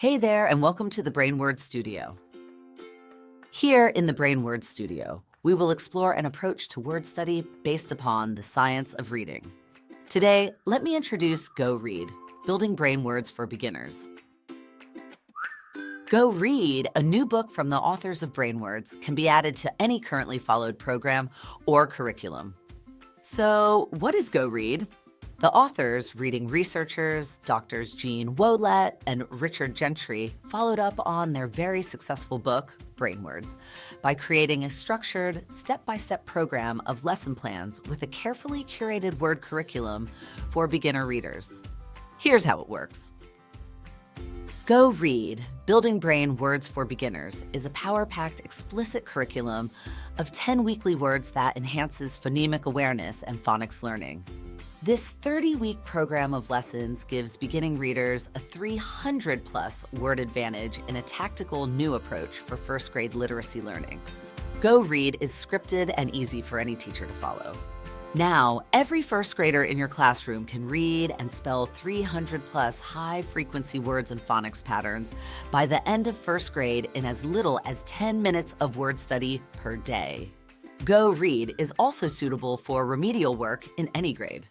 Hey there, and welcome to the BrainWord Studio. Here in the BrainWord Studio, we will explore an approach to word study based upon the science of reading. Today, let me introduce Go Read, Building Brain Words for Beginners. Go Read, a new book from the authors of BrainWords, can be added to any currently followed program or curriculum. So, what is Go Read? The authors, reading researchers, Drs. Ouelllette and Gentry, followed up on their very successful book, BrainWords, by creating a structured, step-by-step program of lesson plans with a carefully curated word curriculum for beginner readers. Here's how it works. Go Read, Building Brain Words for Beginners is a power-packed explicit curriculum of 10 weekly words that enhances phonemic awareness and phonics learning. This 30-week program of lessons gives beginning readers a 300-plus word advantage in a tactical new approach for first-grade literacy learning. Go Read is scripted and easy for any teacher to follow. Now, every first grader in your classroom can read and spell 300-plus high-frequency words and phonics patterns by the end of first grade in as little as 10 minutes of word study per day. Go Read is also suitable for remedial work in any grade.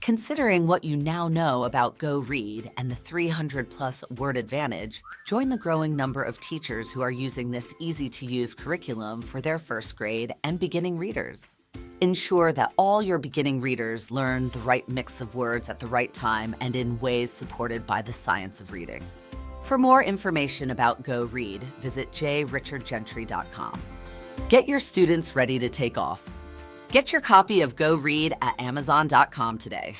Considering what you now know about Go Read and the 300-plus word advantage, join the growing number of teachers who are using this easy-to-use curriculum for their first grade and beginning readers. Ensure that all your beginning readers learn the right mix of words at the right time and in ways supported by the science of reading. For more information about Go Read, visit jrichardgentry.com. Get your students ready to take off. Get your copy of Go Read at Amazon.com today.